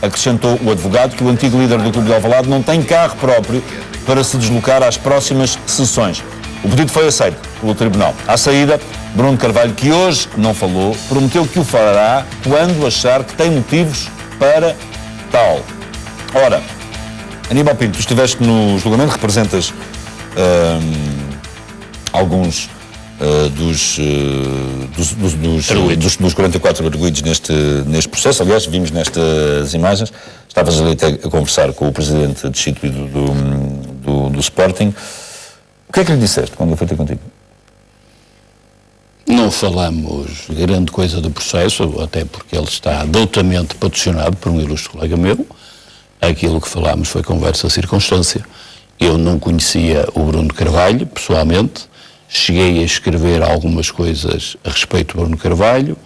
Acrescentou o advogado que o antigo líder do Clube de Alvalade não tem carro próprio para se deslocar às próximas sessões. O pedido foi aceito pelo Tribunal. À saída, Bruno Carvalho, que hoje não falou, prometeu que o fará quando achar que tem motivos para tal. Ora, Aníbal Pinto, tu estiveste no julgamento, representas alguns dos 44 arguidos neste processo. Aliás, vimos nestas imagens, estavas ali até a conversar com o presidente destituído do Sporting. O que é que lhe disseste quando ele foi ter contigo? Não falamos grande coisa do processo, até porque ele está doutamente patrocinado por um ilustre colega meu. Aquilo que falámos foi conversa circunstância. Eu não conhecia o Bruno Carvalho, pessoalmente. Cheguei a escrever algumas coisas a respeito do Bruno Carvalho.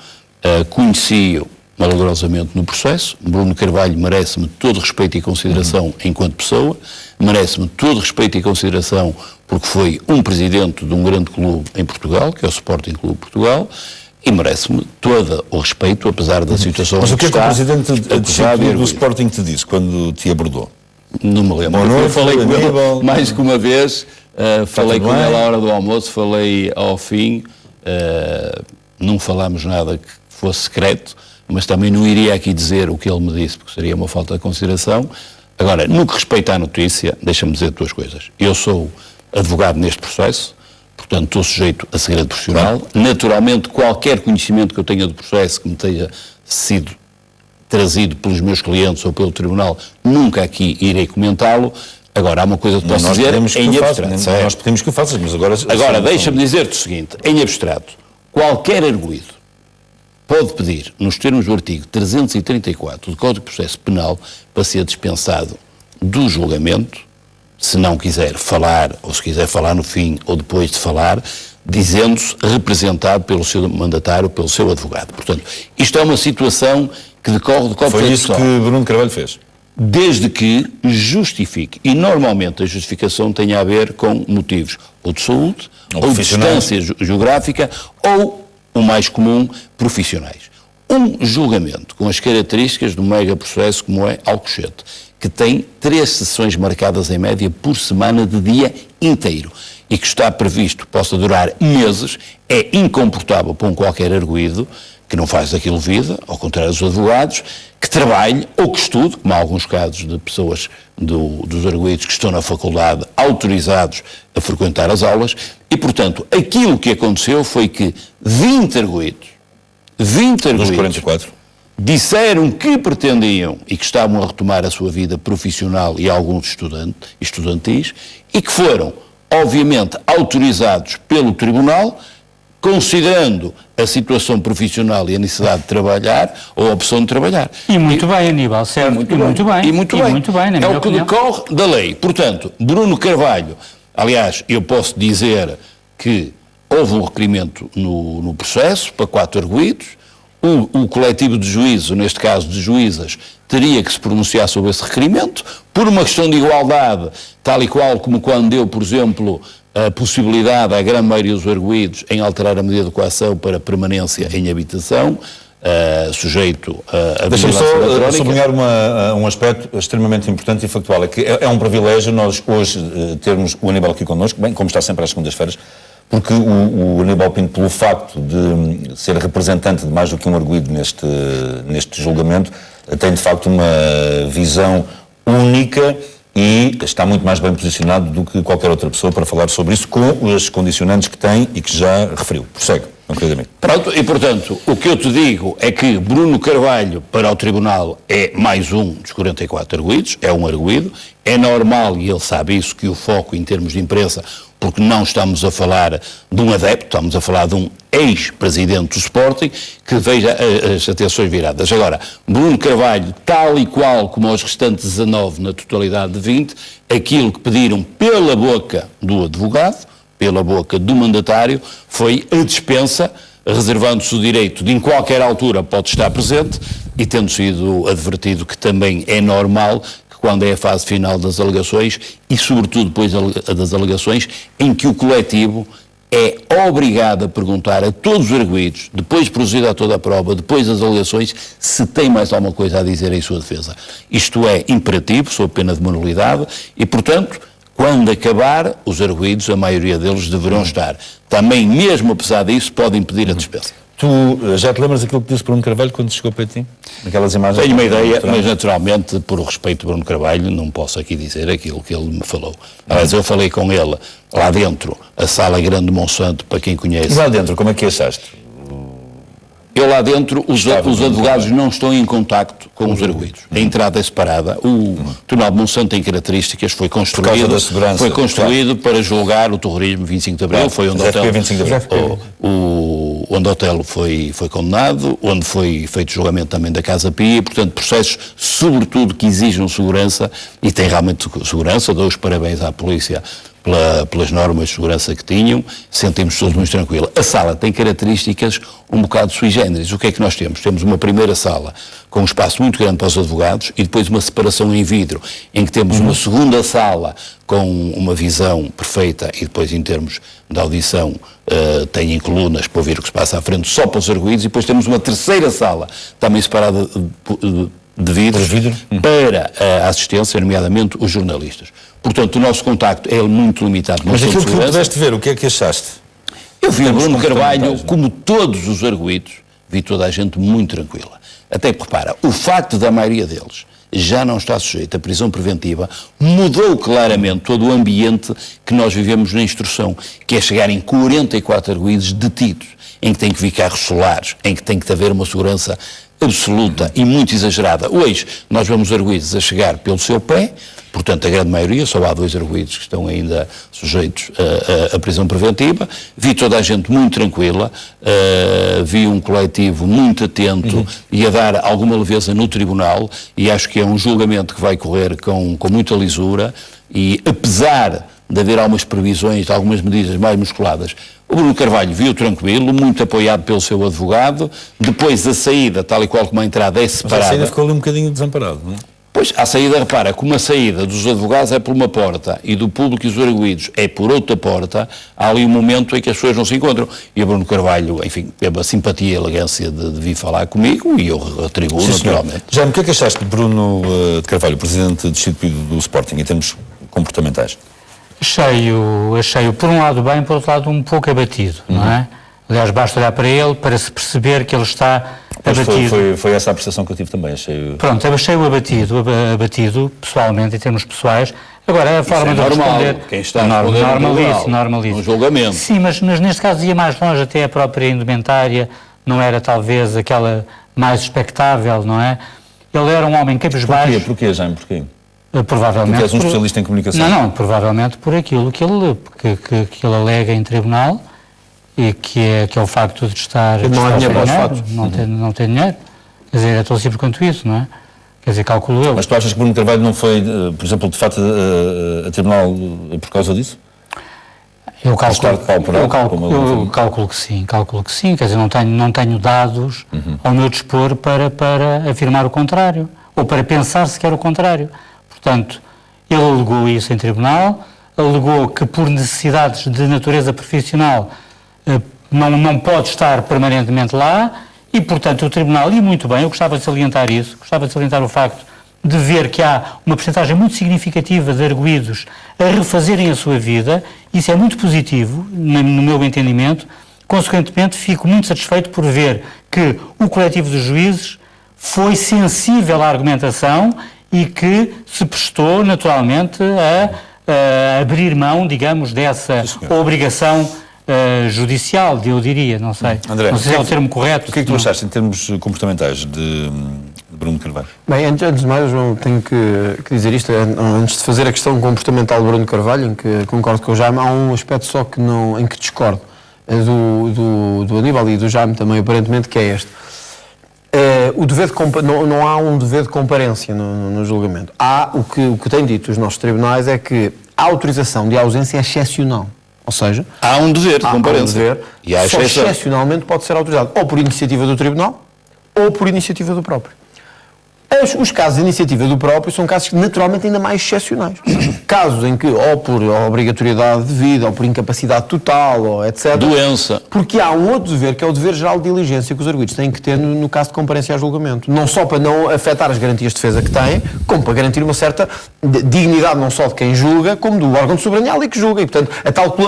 Conheci-o malogrosamente no processo. Bruno Carvalho merece-me todo respeito e consideração enquanto pessoa. Merece-me todo respeito e consideração porque foi um presidente de um grande clube em Portugal, que é o Sporting Clube de Portugal, e merece-me todo o respeito, apesar da situação. Mas o que é que o presidente do Sporting te disse quando te abordou? Não me lembro. Eu falei com ele mais que uma vez, falei com ele à hora do almoço, falei ao fim, não falámos nada que fosse secreto, mas também não iria aqui dizer o que ele me disse, porque seria uma falta de consideração. Agora, no que respeita à notícia, deixa-me dizer duas coisas. Eu sou advogado neste processo, portanto estou sujeito a segredo profissional. Naturalmente, qualquer conhecimento que eu tenha do processo que me tenha sido trazido pelos meus clientes ou pelo tribunal, nunca aqui irei comentá-lo. Agora, há uma coisa que posso dizer em abstrato. Nós pedimos que o faças, mas agora... Agora, deixa-me dizer-te o seguinte, em abstrato, qualquer arguido pode pedir, nos termos do artigo 334 do Código de Processo Penal, para ser dispensado do julgamento, se não quiser falar, ou se quiser falar no fim ou depois de falar, dizendo-se representado pelo seu mandatário, pelo seu advogado. Portanto, isto é uma situação que decorre do Código de Processo. Foi isso que Bruno Carvalho fez? Desde que justifique, e normalmente a justificação tem a ver com motivos ou de saúde, ou de distância geográfica, ou, o mais comum, profissionais. Um julgamento com as características do mega processo como é Alcochete, que tem 3 sessões marcadas em média por semana de dia inteiro e que está previsto possa durar meses, é incomportável para um qualquer arguido que não faz daquilo vida, ao contrário dos advogados, que trabalhe ou que estude, como há alguns casos de pessoas dos arguidos que estão na faculdade autorizados a frequentar as aulas, e portanto aquilo que aconteceu foi que 20 arguidos dos 44 disseram que pretendiam e que estavam a retomar a sua vida profissional e alguns estudantis, e que foram, obviamente, autorizados pelo Tribunal, considerando a situação profissional e a necessidade de trabalhar ou a opção de trabalhar. E muito bem, Aníbal, certo? Muito bem, é o que decorre da lei. Portanto, Bruno Carvalho, aliás, eu posso dizer que houve um requerimento no processo para 4 arguidos. O coletivo de juízes, neste caso de juízas, teria que se pronunciar sobre esse requerimento, por uma questão de igualdade, tal e qual como quando deu, por exemplo, a possibilidade à grande maioria dos arguidos em alterar a medida de coação para permanência em habitação, sujeito a Deixa-me só sublinhar um aspecto extremamente importante e factual, é que é um privilégio nós hoje termos o Aníbal aqui connosco, bem como está sempre às segundas-feiras, porque o Aníbal Pinto, pelo facto de ser representante de mais do que um arguido neste julgamento, tem de facto uma visão única e está muito mais bem posicionado do que qualquer outra pessoa para falar sobre isso, com os condicionantes que tem e que já referiu. Prossegue, meu querido amigo. Pronto, e portanto, o que eu te digo é que Bruno Carvalho, para o Tribunal, é mais um dos 44 arguidos, é um arguido, é normal, e ele sabe isso, que o foco em termos de imprensa, porque não estamos a falar de um adepto, estamos a falar de um ex-presidente do Sporting, que veja as atenções viradas. Agora, Bruno Carvalho, tal e qual como os restantes 19 na totalidade de 20, aquilo que pediram pela boca do advogado, pela boca do mandatário, foi a dispensa, reservando-se o direito de em qualquer altura pode estar presente, e tendo sido advertido que também é normal quando é a fase final das alegações e, sobretudo, depois das alegações, em que o coletivo é obrigado a perguntar a todos os arguidos, depois de procedida toda a prova, depois das alegações, se tem mais alguma coisa a dizer em sua defesa. Isto é imperativo, sob pena de uma nulidade, e, portanto, quando acabar, os arguidos, a maioria deles, deverão estar. Também, mesmo apesar disso, podem pedir a dispensa. Tu já te lembras daquilo que disse Bruno Carvalho quando chegou para ti? Aquelas imagens? Tenho uma ideia, mas naturalmente, por respeito a Bruno Carvalho, não posso aqui dizer aquilo que ele me falou. Mas eu falei com ele lá dentro, a Sala Grande de Monsanto, para quem conhece. E lá dentro, como é que achaste? Eu lá dentro, os advogados não estão em contacto com os arguidos. A entrada é separada. O Tribunal de Monsanto tem características, foi construído para julgar o terrorismo 25 de Abril, foi onde onde Otelo foi condenado, onde foi feito julgamento também da Casa Pia, e, portanto, processos, sobretudo, que exijam segurança, e tem realmente segurança. Dou os parabéns à polícia pelas normas de segurança que tinham, sentimos todos muito tranquilos. A sala tem características um bocado sui generis. O que é que nós temos? Temos uma primeira sala com um espaço muito grande para os advogados e depois uma separação em vidro, em que temos uma segunda sala com uma visão perfeita e depois, em termos de audição, tem colunas para ouvir o que se passa à frente só para os arguidos, e depois temos uma terceira sala, também separada de vidros, para a assistência, nomeadamente os jornalistas. Portanto, o nosso contacto é muito limitado. Mas aquilo que tu pudeste ver, o que é que achaste? Eu vi o Bruno Carvalho, como todos os arguidos, vi toda a gente muito tranquila. Até porque, repara, o facto da maioria deles já não está sujeito à prisão preventiva mudou claramente todo o ambiente que nós vivemos na instrução, que é chegarem 44 arguidos detidos, em que tem que vir carros solares, em que tem que haver uma segurança absoluta e muito exagerada. Hoje, nós vemos arguidos a chegar pelo seu pé, portanto, a grande maioria, só há 2 arguidos que estão ainda sujeitos à prisão preventiva. Vi toda a gente muito tranquila, vi um coletivo muito atento e a dar alguma leveza no tribunal, e acho que é um julgamento que vai correr com muita lisura, e apesar de haver algumas previsões de algumas medidas mais musculadas, o Bruno Carvalho viu tranquilo, muito apoiado pelo seu advogado. Depois a saída, tal e qual como a entrada, é separada. Mas a saída ficou ali um bocadinho desamparado, não é? Pois, a saída, repara, como a saída dos advogados é por uma porta e do público e dos arguidos é por outra porta, há ali um momento em que as pessoas não se encontram. E o Bruno Carvalho, enfim, teve a simpatia e a elegância de vir falar comigo, e eu atribuo naturalmente. Jaime, o que é que achaste de Bruno de Carvalho, presidente destituído do Sporting, em termos comportamentais? Achei-o, por um lado bem, por outro lado um pouco abatido, não é? Aliás, basta olhar para ele para se perceber que ele está abatido. Foi essa a apreciação que eu tive também. Pronto, achei-o abatido, pessoalmente, em termos pessoais. Agora, a forma de responder... Quem está normalíssimo. Um julgamento. Sim, mas neste caso ia mais longe, até a própria indumentária não era talvez aquela mais expectável, não é? Ele era um homem cabisbaixo. Porquê, Jaime? Porquê? Provavelmente. Porque és um especialista em comunicação. Não, provavelmente por aquilo que ele alega em tribunal, e que é o facto de estar... Não há dinheiro para os fatos. Não tem dinheiro. Quer dizer, é tão simples quanto isso, não é? Quer dizer, calculo eu. Mas tu achas que Bruno Carvalho não foi, por exemplo, de facto, a tribunal por causa disso? Eu calculo que sim, quer dizer, não tenho dados ao meu dispor para afirmar o contrário, ou para pensar sequer o contrário. Portanto, ele alegou isso em tribunal, alegou que por necessidades de natureza profissional não pode estar permanentemente lá, e, portanto, o tribunal, e muito bem, eu gostava de salientar isso, gostava de salientar o facto de ver que há uma percentagem muito significativa de arguidos a refazerem a sua vida. Isso é muito positivo, no meu entendimento. Consequentemente, fico muito satisfeito por ver que o coletivo de juízes foi sensível à argumentação e que se prestou, naturalmente, a abrir mão, digamos, dessa obrigação judicial, eu diria, não sei. André, não sei se é o termo correto. O que é que tu achaste em termos comportamentais de Bruno Carvalho? Bem, antes de mais, João, tenho que dizer isto, antes de fazer a questão comportamental de Bruno Carvalho, em que concordo com o Jaime, há um aspecto só em que discordo, do Aníbal e do Jaime também, aparentemente, que é este. Não há um dever de comparência no julgamento. Há o que têm dito os nossos tribunais é que a autorização de ausência é excepcional. Ou seja, há um dever de comparência. E só excepcionalmente pode ser autorizado ou por iniciativa do tribunal ou por iniciativa do próprio. Os casos de iniciativa do próprio são casos naturalmente ainda mais excepcionais. Casos em que, ou por obrigatoriedade de vida, ou por incapacidade total, ou etc. Doença. Porque há um outro dever, que é o dever geral de diligência que os arguidos têm que ter no caso de comparência a julgamento. Não só para não afetar as garantias de defesa que têm, como para garantir uma certa dignidade não só de quem julga, como do órgão de soberania ali que julga. E, portanto,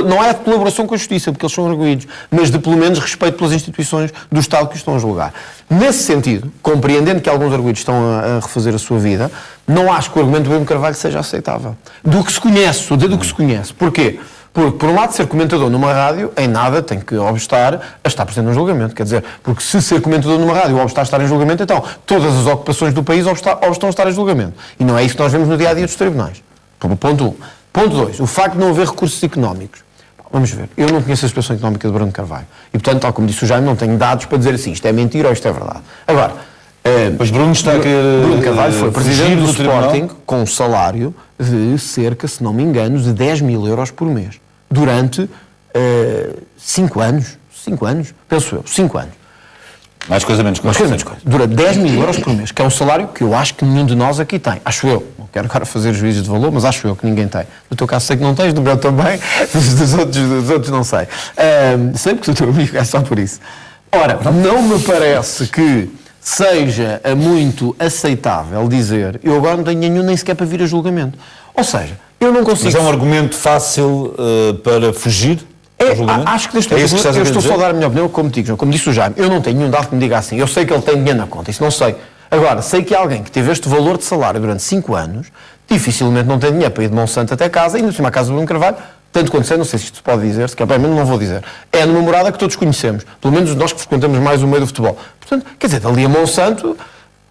não é de colaboração com a justiça, porque eles são arguidos, mas de, pelo menos, respeito pelas instituições do Estado que os estão a julgar. Nesse sentido, compreendendo que alguns arguidos estão a refazer a sua vida, não acho que o argumento do Bruno Carvalho seja aceitável. Do que se conhece. Porquê? Porque, por um lado, ser comentador numa rádio, em nada tem que obstar a estar presente num julgamento. Quer dizer, porque se ser comentador numa rádio obstar a estar em julgamento, então todas as ocupações do país obstam a estar em julgamento. E não é isso que nós vemos no dia-a-dia dos tribunais. Ponto 1. Ponto 2. O facto de não haver recursos económicos. Vamos ver. Eu não conheço a situação económica de Bruno Carvalho. E, portanto, tal como disse o Jaime, não tenho dados para dizer assim, isto é mentira ou isto é verdade. Agora, Mas Bruno está a querer Bruno Carvalho foi presidente do tribunal? Sporting com um salário de cerca, se não me engano, de 10 mil euros por mês. Durante 5 anos. 5 anos? Penso eu. 5 anos. Mais coisa, menos coisa. Mais coisa, menos coisa. Dura 10 mil euros por mês, que é um salário que eu acho que nenhum de nós aqui tem. Acho eu. Não quero agora fazer juízos de valor, mas acho eu que ninguém tem. No teu caso sei que não tens, do meu também, dos outros não sei. Sei porque o teu amigo é só por isso. Ora, não me parece que seja muito aceitável dizer eu agora não tenho nenhum nem sequer para vir a julgamento. Ou seja, eu não consigo... Mas é um argumento fácil para fugir? Acho que eu estou só a dar a minha opinião, como disse o Jaime, eu não tenho nenhum dado que me diga assim, eu sei que ele tem dinheiro na conta, isso não sei. Agora, sei que alguém que teve este valor de salário durante 5 anos, dificilmente não tem dinheiro para ir de Monsanto até casa, ainda por cima a casa do Bruno Carvalho, tanto quanto sei, não sei se isto se pode dizer, se calhar não vou dizer, é numa morada que todos conhecemos, pelo menos nós que frequentamos mais o meio do futebol. Portanto, quer dizer, dali a Monsanto,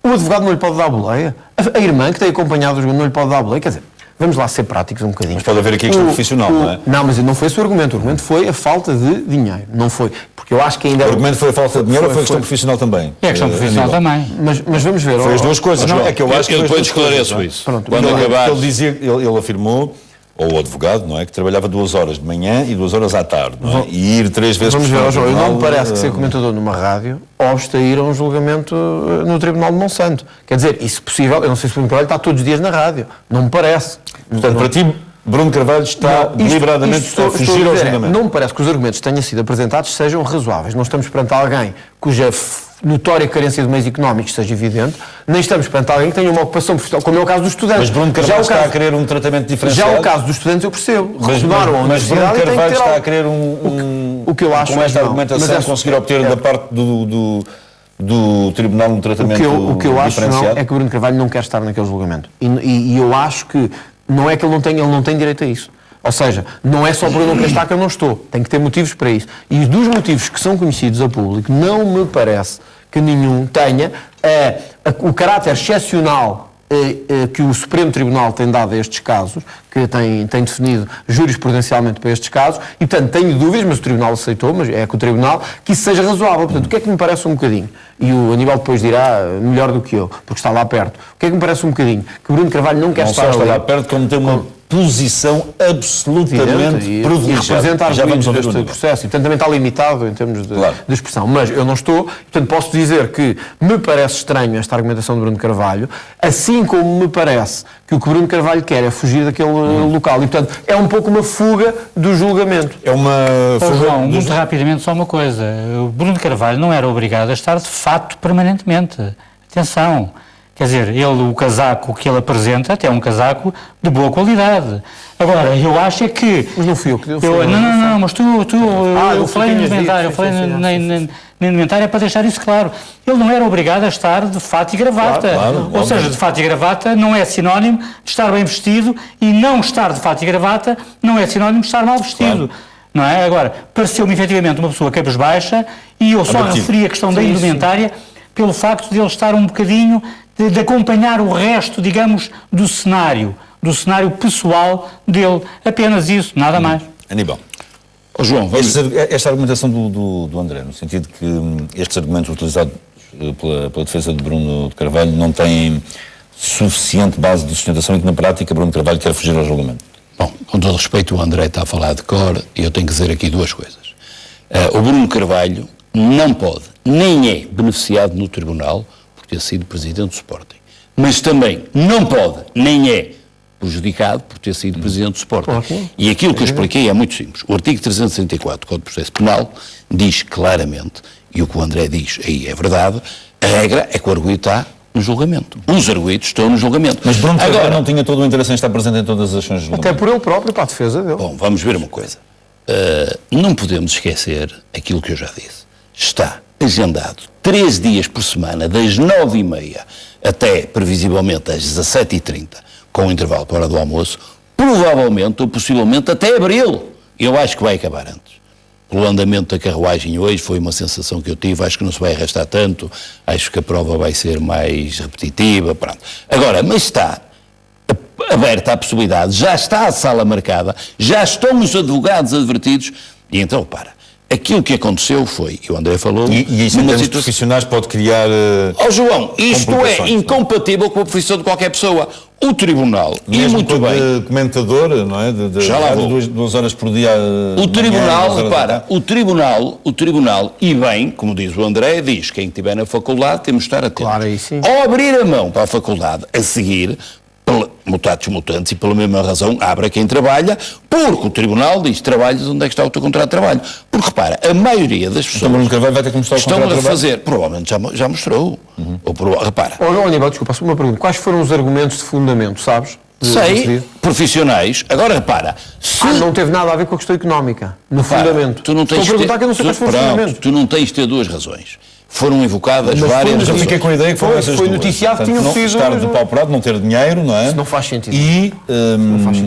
o advogado não lhe pode dar a boleia, a irmã que tem acompanhado o jogo não lhe pode dar a boleia, quer dizer... Vamos lá ser práticos um bocadinho. Mas pode haver aqui a questão profissional, não é? Não, mas não foi esse o argumento. O argumento foi a falta de dinheiro. Não foi. Porque eu acho que ainda... O argumento foi a falta de dinheiro ou foi a questão profissional também? É a questão profissional também. Mas vamos ver. Foi as duas coisas. João, é que eu acho que eu depois esclareço isso. Pronto. Quando acabar... Ele afirmou, ou o advogado, não é? Que trabalhava 2 horas de manhã e 2 horas à tarde, não é? E ir 3 vezes Vamos por ver, João. semana. Não me parece que ser comentador numa rádio obsta a ir a um julgamento no Tribunal de Monsanto. Quer dizer, isso possível, eu não sei se o Bruno Carvalho está todos os dias na rádio. Não me parece. Portanto, para ti, Bruno Carvalho está deliberadamente a fugir ao julgamento. Não me parece que os argumentos que tenham sido apresentados sejam razoáveis. Não estamos perante alguém cuja notória carência de meios económicos seja evidente, nem estamos perante alguém que tenha uma ocupação profissional, como é o caso dos estudantes. Mas Bruno Carvalho está a querer um tratamento diferenciado. Já o caso dos estudantes eu percebo. Mas Bruno Carvalho está a querer o que eu acho com esta argumentação conseguir obter da parte do Tribunal um tratamento diferenciado. O que eu acho não, é que o Bruno Carvalho não quer estar naquele julgamento. E eu acho que não é que ele não tem direito a isso. Ou seja, não é só por eu não querer estar que eu não estou. Tem que ter motivos para isso. E dos motivos que são conhecidos a público, não me parece que nenhum tenha o caráter excepcional que o Supremo Tribunal tem dado a estes casos, que tem definido jurisprudencialmente para estes casos, e portanto tenho dúvidas, mas o Tribunal aceitou, mas é que o Tribunal, que isso seja razoável. Portanto, o que é que me parece um bocadinho? E o Aníbal depois dirá melhor do que eu, porque está lá perto. O que é que me parece um bocadinho? Que o Bruno Carvalho não quer estar lá perto, como tem uma posição absolutamente privilegiada. E representa as vamos deste processo. E, portanto, também está limitado em termos de expressão. Mas eu não estou, portanto, posso dizer que me parece estranho esta argumentação de Bruno Carvalho, assim como me parece que o que Bruno Carvalho quer é fugir daquele local. E, portanto, é um pouco uma fuga do julgamento. É uma fuga... João, muito rapidamente, só uma coisa. O Bruno Carvalho não era obrigado a estar, de facto, permanentemente. Atenção. Quer dizer, o casaco que ele apresenta até é um casaco de boa qualidade. Agora, eu acho é que... Mas não fui eu que deu. Não, mas eu falei no inventário, no inventário é para deixar isso claro. Ele não era obrigado a estar de fato e gravata. Ou seja, de fato e gravata não é sinónimo de estar bem vestido e não estar de fato e gravata não é sinónimo de estar mal vestido. Não é? Agora, pareceu-me efetivamente uma pessoa cabisbaixa e eu só referi a questão da indumentária pelo facto de ele estar um bocadinho... De acompanhar o resto, digamos, do cenário pessoal dele. Apenas isso, nada mais. Aníbal. João, esta argumentação do André, no sentido que estes argumentos utilizados pela defesa de Bruno de Carvalho não têm suficiente base de sustentação e que, na prática, Bruno de Carvalho quer fugir ao julgamento. Bom, com todo respeito, o André está a falar de cor e eu tenho que dizer aqui 2 coisas. O Bruno Carvalho não pode, nem é beneficiado no tribunal ter sido presidente do Sporting. mas também não pode, nem é prejudicado por ter sido presidente do Sporting. Ótimo. E aquilo que eu expliquei é muito simples. O artigo 364 do Código de Processo Penal diz claramente, e o que o André diz aí é verdade, a regra é que o arguido está no julgamento. Os arguidos estão no julgamento. Mas Bruno Carvalho não tinha todo o interesse em estar presente em todas as ações de julgamento. Até por ele próprio, para a defesa dele. Bom, vamos ver uma coisa. Não podemos esquecer aquilo que eu já disse. Está agendado 3 dias por semana, das 9h30 até, previsivelmente, às 17h30, com um intervalo para a hora do almoço, provavelmente ou possivelmente até abril. Eu acho que vai acabar antes. Pelo andamento da carruagem hoje, foi uma sensação que eu tive, acho que não se vai arrastar tanto, acho que a prova vai ser mais repetitiva, pronto. Agora, mas está aberta a possibilidade, já está a sala marcada, já estão os advogados advertidos, e então, aquilo que aconteceu foi, e o André falou... E isso em termos profissionais pode criar... João, isto é incompatível com a profissão de qualquer pessoa. O Tribunal, mesmo e muito bem... de comentador, não é? Já lá vou. 2 horas por dia... O Tribunal, repara, o Tribunal, e bem, como diz o André, diz que quem estiver na faculdade temos de estar atento. Claro, aí sim. Ao abrir a mão para a faculdade, a seguir... mutatis mutandis, e pela mesma razão abre a quem trabalha, porque o Tribunal diz: trabalhas, onde é que está o teu contrato de trabalho? Porque repara, a maioria das pessoas Então Bruno Carvalho vai ter que mostrar o estão contrato a de trabalho? refazer, provavelmente já mostrou. Repara, Aníbal, desculpa, uma pergunta. Quais foram os argumentos de fundamento, sabes? sei, profissionais, agora repara, se... não teve nada a ver com a questão económica, no repara, fundamento. tu não tens Estou a perguntar que eu não sei quais foram os fundamentos. tu não tens de ter 2 razões. Foram invocadas Mas várias Eu razões. fiquei com a ideia que foram essas foi duas. noticiado que Portanto, tinham não sido... estar depauperado, não ter dinheiro, não é? Isso não faz sentido. E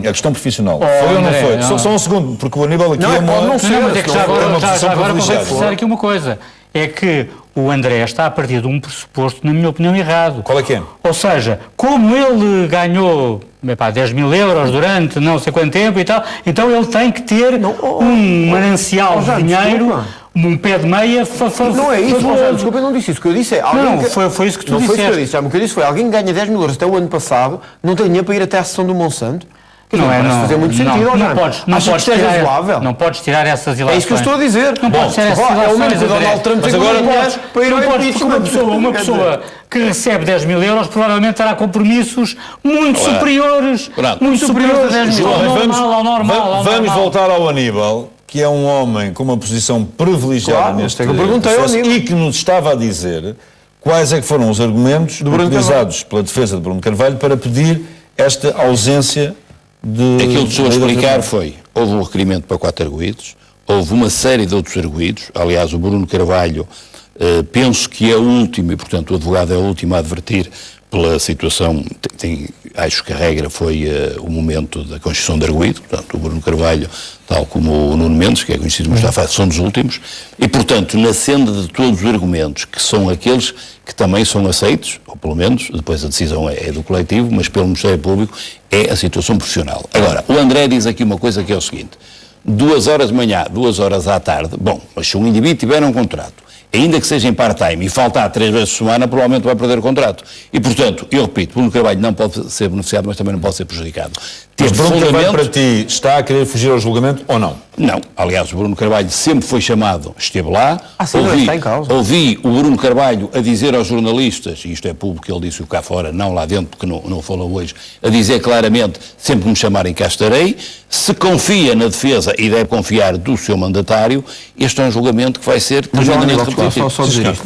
a questão profissional. Foi ou não André, foi? não. Só um segundo, porque o Aníbal aqui Não, é uma... pode não ser. Não, mas é que já é uma agora posição vou privilegiada. precisar aqui uma coisa. É que o André está a partir de um pressuposto, na minha opinião, errado. Qual é que é? Ou seja, como ele ganhou 10 mil euros durante não sei quanto tempo e tal, então ele tem que ter um manancial de dinheiro, desculpa. um pé de meia... Não é isso, desculpa, eu não disse isso. O que eu disse é... Não, foi isso que tu não disseste. Não foi isso que eu disse. Já, o que eu disse foi, alguém que ganha 10 mil euros até o ano passado, não tem dinheiro para ir até à sessão do Monsanto? Que não parece fazer muito sentido, não podes razoável? Não podes tirar essas ilações. É isso que eu estou a dizer. Não podes tirar essas É o ilações, mesmo que o Donald Trump mas tem agora que ganhar para ir ao não podes, impeachment. porque uma pessoa que recebe 10 mil euros provavelmente terá compromissos muito superiores. Pronto. Muito superiores a 10 mil. Ao normal. Vamos voltar ao Aníbal, que é um homem com uma posição privilegiada Claro, neste é que eu perguntei ao processo Aníbal. e que nos estava a dizer quais é que foram os argumentos utilizados pela defesa de Bruno Carvalho para pedir esta ausência de... Aquilo que estou a explicar foi, houve um requerimento para 4 arguidos, houve uma série de outros arguidos, aliás o Bruno Carvalho penso que é o último, e portanto o advogado é o último a advertir pela situação, acho que a regra foi o momento da constituição de arguido, portanto o Bruno Carvalho, tal como o Nuno Mendes, que é conhecido como Mustafa, são dos últimos, e portanto na senda de todos os argumentos, que são aqueles que também são aceitos, ou pelo menos, depois a decisão é do coletivo, mas pelo Ministério Público, é a situação profissional. Agora, o André diz aqui uma coisa que é o seguinte: 2 horas de manhã, 2 horas à tarde, bom, mas se um indivíduo tiver um contrato, ainda que seja em part-time e faltar 3 vezes por semana, provavelmente vai perder o contrato. E, portanto, eu repito, Bruno Carvalho não pode ser beneficiado, mas também não pode ser prejudicado. Mas Bruno Carvalho, para ti, está a querer fugir ao julgamento ou não? Não. Aliás, o Bruno Carvalho sempre foi chamado, esteve lá. Sim, não está em causa. Ouvi o Bruno Carvalho a dizer aos jornalistas, e isto é público, ele disse-o cá fora, não lá dentro, porque não falou hoje, a dizer claramente, sempre que me chamarem cá estarei. Se confia na defesa, e deve confiar do seu mandatário, este é um julgamento que vai ser tremendamente repetitivo. Só dizer isto.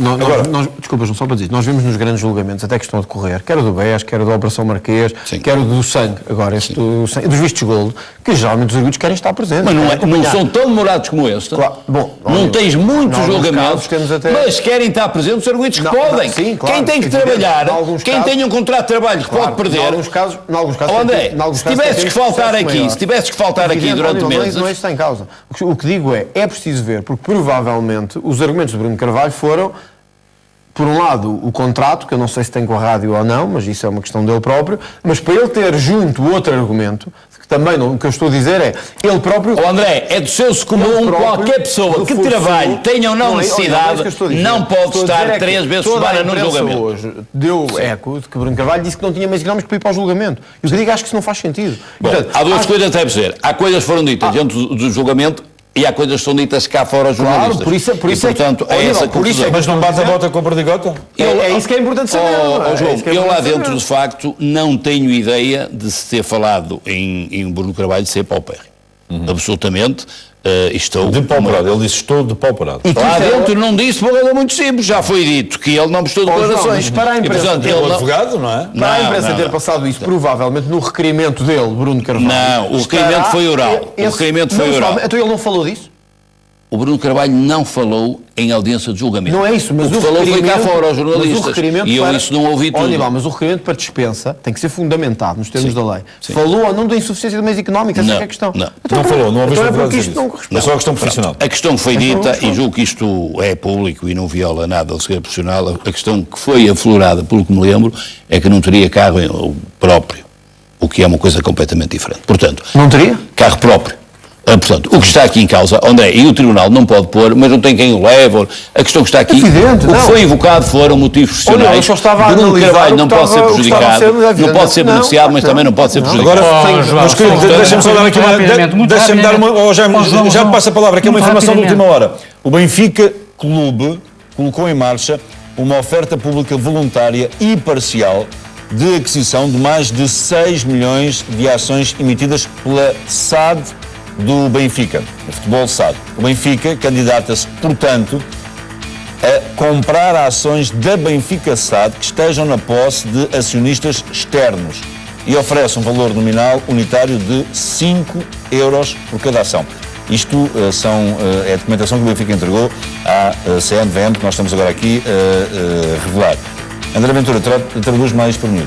Desculpa, João, só para dizer isto. Nós vimos nos grandes julgamentos, até que estão a decorrer, quer o do BES, quer o da Operação Marquês, quer o do sangue, agora este dos vistos gold, que geralmente os arguidos querem estar presentes. Mas não são tão demorados como este. Claro. Bom, não tens muitos julgamentos, até... mas querem estar presentes os arguidos que podem. Sim, claro, quem tem que trabalhar, quem tem um contrato de trabalho que pode perder. Em alguns casos André, se tivesses que faltar aqui, durante meses... Não é isso que está em causa. O que digo é preciso ver, porque provavelmente os argumentos de Bruno Carvalho foram, por um lado, o contrato, que eu não sei se tem com a rádio ou não, mas isso é uma questão dele próprio, mas para ele ter junto outro argumento, que também o que eu estou a dizer é, ele próprio... André, é do senso comum, qualquer pessoa que trabalhe, tenha ou não necessidade, não pode estar 3 vezes por semana no julgamento. Hoje deu eco de que Bruno Carvalho disse que não tinha meios económicos para ir para o julgamento. E o que eu digo, acho que isso não faz sentido. Bom, portanto, há duas coisas a dizer. Há coisas que foram ditas dentro do julgamento E há coisas que são ditas cá fora aos jornalistas. Claro, por isso e, portanto, é essa confusão. Mas não bate a bota com a perdigota? É isso que é importante saber. não é? João, É isso que é eu lá importante dentro, saber. de facto, não tenho ideia de se ter falado em Bruno Carvalho ser paupérrimo. Absolutamente. Estou De pau parado. Ele disse: estou de pau parado. Lá dentro não disse por uma razão muito simples. Já foi dito que ele não prestou João, declarações. mas para a E, imprensa portanto, ter ele O não... advogado, não é? Para a imprensa não, ter não. passado isso, provavelmente no requerimento dele, Bruno Carvalho. Não, o requerimento foi oral. O requerimento foi oral. Então ele não falou disso? O Bruno Carvalho não falou em audiência de julgamento. Não é isso, mas o que falou foi cá fora aos jornalistas. E eu isso não ouvi tudo. Aníbal, mas o requerimento para dispensa tem que ser fundamentado nos termos Sim, da lei. sim. Falou ou não da insuficiência de meios económicos? Essa é que é a questão. Não. Então, Não falou, não ouviste então é o advogado porque dizer isto não isso. corresponde. É só a questão profissional. A questão que foi dita, e julgo que isto é público e não viola nada ao segredo profissional, a questão que foi aflorada, pelo que me lembro, é que não teria carro próprio, o que é uma coisa completamente diferente. Portanto, Não teria? carro próprio. Portanto, o que está aqui em causa, André, e o Tribunal não pode pôr, mas não tem quem o leve, a questão que está aqui, Evidente, o que não. foi invocado foram motivos Olha, eu profissionais. só estava a Bruno analisar Carvalho o não que pode ser estava- o que estava a prejudicado, ser- não pode ser não, beneficiado, mas não. também não pode ser prejudicado. Agora, João, meus queridos, João, deixem-me só dar aqui muito rapidamente, muito deixem-me dar uma. rapidamente. João, Já me passa a palavra, que é uma muito informação de última rapidamente. hora. O Benfica Clube colocou em marcha uma oferta pública voluntária e parcial de aquisição de mais de 6 milhões de ações emitidas pela SAD do Benfica, o Futebol SAD. O Benfica candidata-se, portanto, a comprar ações da Benfica SAD que estejam na posse de acionistas externos e oferece um valor nominal unitário de 5 euros por cada ação. Isto é a documentação que o Benfica entregou à CNVM, que nós estamos agora aqui a revelar. André Ventura, traduz mais por mim.